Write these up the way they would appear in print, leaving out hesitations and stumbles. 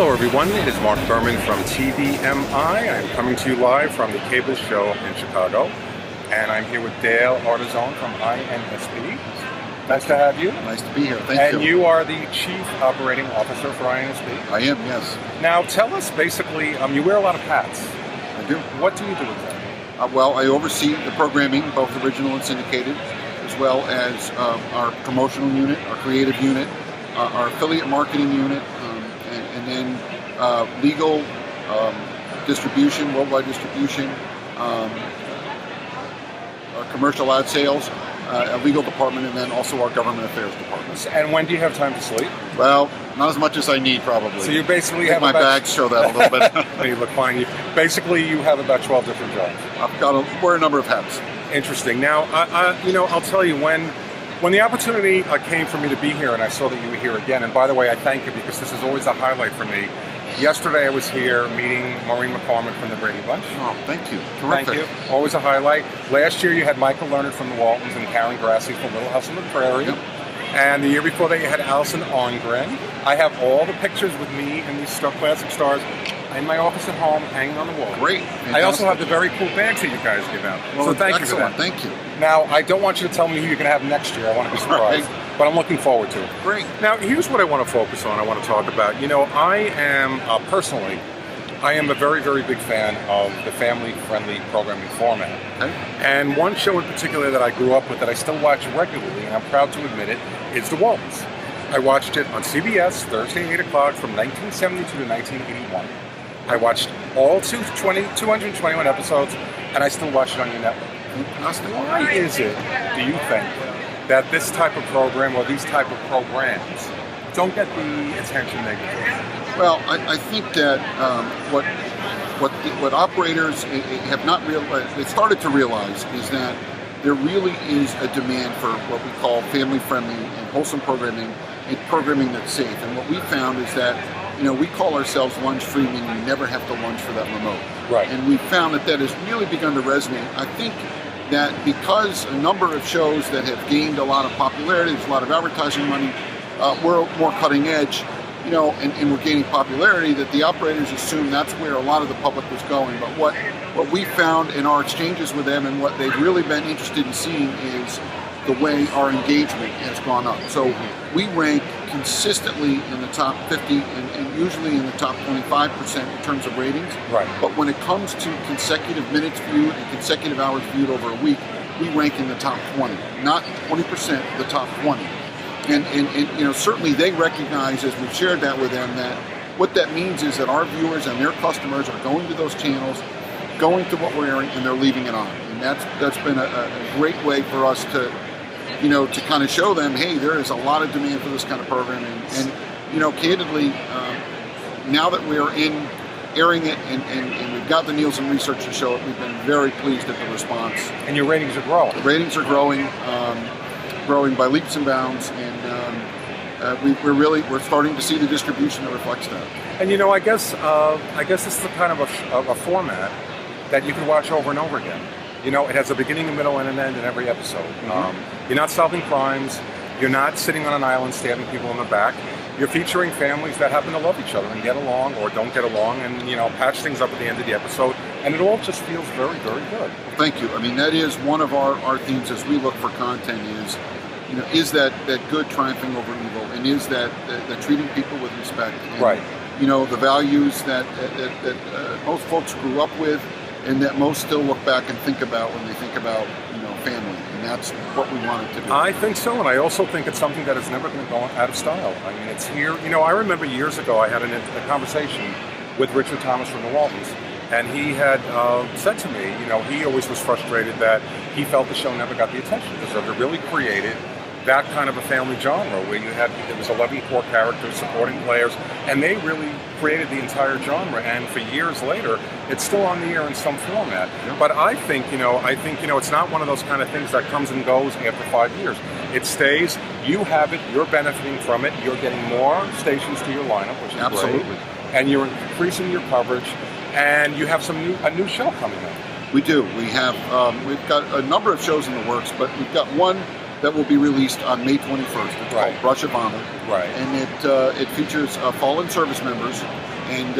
Hello everyone, it is Mark Berman from TVMI. I'm coming to you live from the cable show in Chicago. And I'm here with Dale Ardizzone from INSP. Nice to have you. Nice to be here, thank you. And you are the Chief Operating Officer for INSP? I am, yes. Now tell us basically, you wear a lot of hats. I do. What do you do exactly? Well, I oversee the programming, both original and syndicated, as well as our promotional unit, our creative unit, our affiliate marketing unit, and then legal, distribution, worldwide distribution, our commercial ad sales, a legal department, and then also our government affairs department. And when do you have time to sleep? Well, not as much as I need, probably. So you basically have my bags show that a little bit. You look fine. Basically, you have about 12 different jobs. I've wear a number of hats. Interesting. Now, I'll tell you, when the opportunity came for me to be here and I saw that you were here again, and by the way, I thank you because this is always a highlight for me. Yesterday I was here meeting Maureen McCormick from the Brady Bunch. Oh, thank you. Terrific. Thank you. Always a highlight. Last year you had Michael Leonard from the Waltons and Karen Grassi from Little House on the Prairie. Yep. And the year before that you had Allison Ongren. I have all the pictures with me and these classic stars in my office at home, hanging on the wall. Great. Fantastic. I also have the very cool bags that you guys give out. Well, so thank excellent. you for that. Thank you. Now, I don't want you to tell me who you're going to have next year. I want to be surprised. Right. But I'm looking forward to it. Great. Now, here's what I want to focus on. I want to talk about. You know, I am, personally, I am a very, very big fan of the family-friendly programming format. Okay. And one show in particular that I grew up with that I still watch regularly, and I'm proud to admit it, is The Waltons. I watched it on CBS Thursday at 8 o'clock from 1972 to 1981. I watched all 221 episodes, and I still watch it on your network. Why is it, do you think, that this type of program or these type of programs don't get the attention they deserve? Well, I think that what operators have not realized, they started to realize, is that there really is a demand for what we call family-friendly and wholesome programming, and programming that's safe. And what we found is that, you know, we call ourselves lunch-free, meaning you never have to lunch for that remote. Right. And we found that has really begun to resonate. I think that because a number of shows that have gained a lot of popularity, there's a lot of advertising money, we're more cutting edge, you know, and we're gaining popularity, that the operators assume that's where a lot of the public was going. But what we found in our exchanges with them and what they've really been interested in seeing is the way our engagement has gone up. So we rank consistently in the top 50 and usually in the top 25% in terms of ratings. Right. But when it comes to consecutive minutes viewed and consecutive hours viewed over a week, we rank in the top 20, not 20%, the top 20. And you know, certainly they recognize, as we've shared that with them, that what that means is that our viewers and their customers are going to those channels, going to what we're airing, and they're leaving it on. And that's been a great way for us to, you know, to kind of show them, hey, there is a lot of demand for this kind of programming. And you know, candidly, now that we're airing it and we've got the Nielsen research to show it, we've been very pleased at the response. And your ratings are growing. The ratings are growing, growing by leaps and bounds, and we're starting to see the distribution that reflects that. And you know, I guess this is a kind of a format that you can watch over and over again. You know, it has a beginning, a middle, and an end in every episode. You're not solving crimes. You're not sitting on an island stabbing people in the back. You're featuring families that happen to love each other and get along or don't get along, and you know, patch things up at the end of the episode. And it all just feels very, very good. Thank you. I mean, that is one of our themes as we look for content is, you know, is that good triumphing over evil, and is that treating people with respect. And, right. You know, the values that most folks grew up with, and that most still look back and think about when they think about, you know, family, and that's what we wanted to do. I think so, and I also think it's something that is never going to go out of style. I mean, it's here. You know, I remember years ago I had a conversation with Richard Thomas from the Waltons, and he had said to me, you know, he always was frustrated that he felt the show never got the attention because they really created that kind of a family genre where there was 11 core characters, supporting players, and they really created the entire genre. And for years later, it's still on the air in some format. Yeah. But I think it's not one of those kind of things that comes and goes after 5 years. It stays. You have it. You're benefiting from it. You're getting more stations to your lineup, which is absolutely great. And you're increasing your coverage. And you have a new show coming up. We do. We have we've got a number of shows in the works, but we've got one that will be released on May 21st. It's called Brush of Honor. Right. And it features fallen service members. And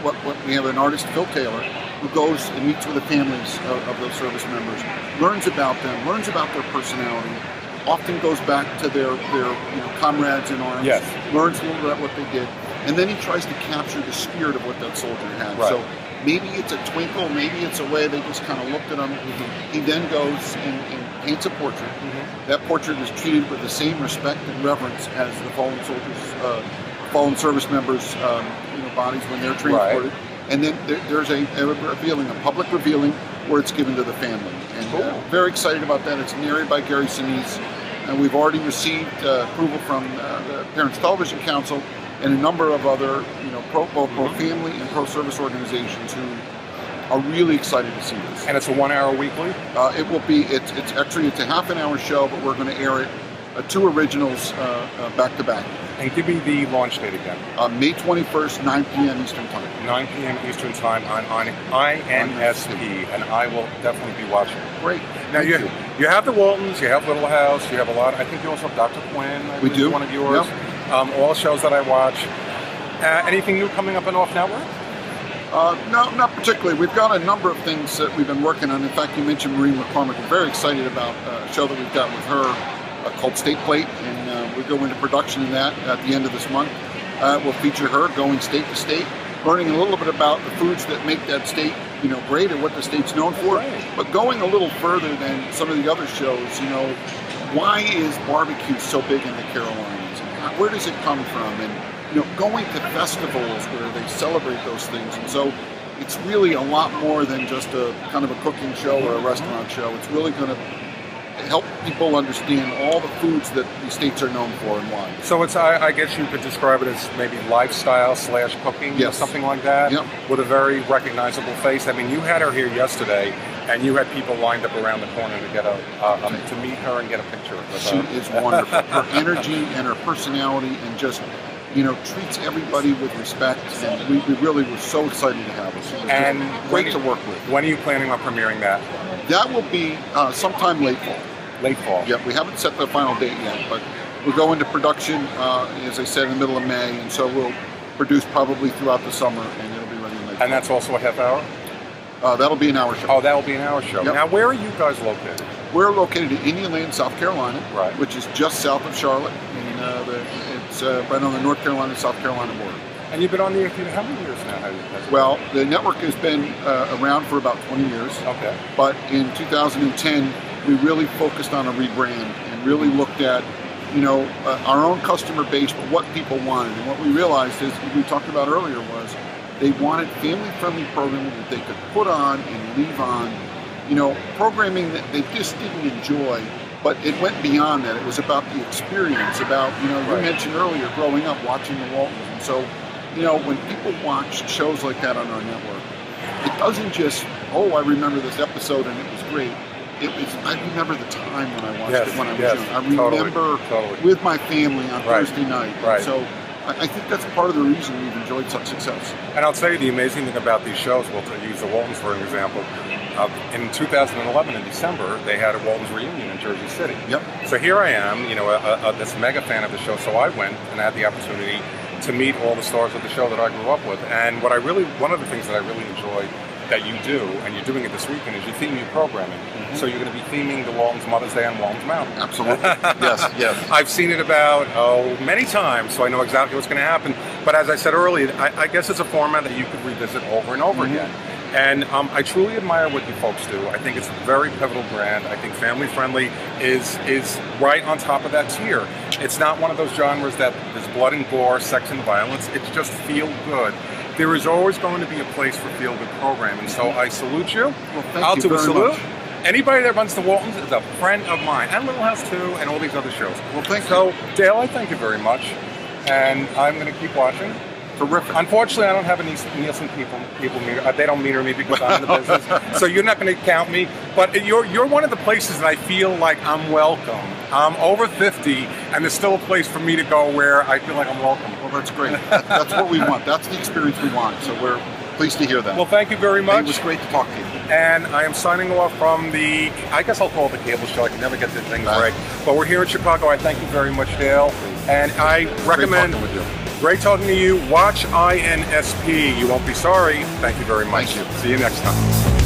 what we have an artist, Phil Taylor, who goes and meets with the families of those service members, learns about them, learns about their personality, often goes back to their comrades in arms, learns a little bit about what they did, and then he tries to capture the spirit of what that soldier had. Right. So maybe it's a twinkle, maybe it's a way they just kind of looked at him. He then goes and paints a portrait. That portrait is treated with the same respect and reverence as the fallen soldiers, fallen service members' bodies when they're transported. And then there's a revealing, a public revealing, where it's given to the family. And very excited about that. It's narrated by Gary Sinise. And we've already received approval from the Parents Television Council and a number of other, pro-family and pro-service organizations who are really excited to see this. And it's a 1 hour weekly? It will be. It's a half an hour show, but we're going to air it 2 originals back to back. And give me the launch date again. May 21st, 9 p.m. Eastern Time. 9 p.m. Eastern Time on INSP, and I will definitely be watching. Great. Now you have the Waltons, you have Little House, you have a lot. I think you also have Dr. Quinn. We do. One of yours. Yep. All shows that I watch. Anything new coming up on Off Network? No, not particularly. We've got a number of things that we've been working on. In fact, you mentioned Maureen McCormick. We're very excited about a show that we've got with her called State Plate, and we go into production in that at the end of this month. We'll feature her going state to state, learning a little bit about the foods that make that state, great and what the state's known for. Right. But going a little further than some of the other shows, why is barbecue so big in the Carolinas? And where does it come from? And going to festivals where they celebrate those things. And so it's really a lot more than just a kind of a cooking show or a restaurant show. It's really going to help people understand all the foods that the states are known for and why. So it's, I guess you could describe it as maybe lifestyle / cooking, or something like that, with a very recognizable face. I mean, you had her here yesterday, and you had people lined up around the corner to get to meet her and get a picture with her. She is wonderful. Her energy and her personality, and just treats everybody with respect, and we really were so excited to have her. And great to work with. When are you planning on premiering that? That will be sometime late fall. Late fall. Yeah, we haven't set the final date yet, but we'll go into production, as I said, in the middle of May, and so we'll produce probably throughout the summer, and it'll be ready in late fall. And that's also a half hour? That'll be an hour show. Oh, that'll be an hour show. Yep. Now, where are you guys located? We're located in Indian Land, South Carolina, right, which is just south of Charlotte, and it's right on the North Carolina-South Carolina border. And you've been on the air for how many years now? Well, the network has been around for about 20 years. Okay. But in 2010, we really focused on a rebrand and really looked at, our own customer base, but what people wanted. And what we realized is, we talked about earlier, was they wanted family-friendly programming that they could put on and leave on, programming that they just didn't enjoy, but it went beyond that. It was about the experience, about, you mentioned earlier, growing up, watching the Waltons. And so, when people watch shows like that on our network, it doesn't just, I remember this episode and it was great. I remember the time when I watched it when I was young. I remember with my family on Thursday night. Right. So I think that's part of the reason we've enjoyed such success. And I'll tell you the amazing thing about these shows, we'll use the Waltons for an example. In 2011, in December, they had a Waltons reunion in Jersey City. Yep. So here I am, this mega fan of the show, so I went and had the opportunity to meet all the stars of the show that I grew up with. And one of the things that I really enjoy that you do, and you're doing it this weekend, is you theme new programming. Mm-hmm. So you're going to be theming the Waltons Mother's Day on Waltons Mountain. Absolutely. Yes. I've seen it about, many times, so I know exactly what's going to happen. But as I said earlier, I guess it's a format that you could revisit over and over again. And I truly admire what you folks do. I think it's a very pivotal brand. I think family friendly is right on top of that tier. It's not one of those genres that there's blood and gore, sex and violence. It's just feel good. There is always going to be a place for feel good programming. So I salute you. Well, thank I'll you do a very salute. much. Anybody that runs the Waltons is a friend of mine, and Little House 2, and all these other shows. Well, thank you. So Dale, I thank you very much, and I'm going to keep watching. Terrific. Unfortunately, I don't have a Nielsen people meter. They don't meter me because I'm in the business. So you're not going to count me. But you're one of the places that I feel like I'm welcome. I'm over 50, and there's still a place for me to go where I feel like I'm welcome. Well, that's great. That's what we want. That's the experience we want. So we're pleased to hear that. Well, thank you very much. It was great to talk to you. And I am signing off from the, I guess I'll call it the cable show. I can never get the things right. But we're here in Chicago. I thank you very much, Dale. And I recommend, great talking to you. Watch INSP. You won't be sorry. Thank you very much. Thank you. See you next time.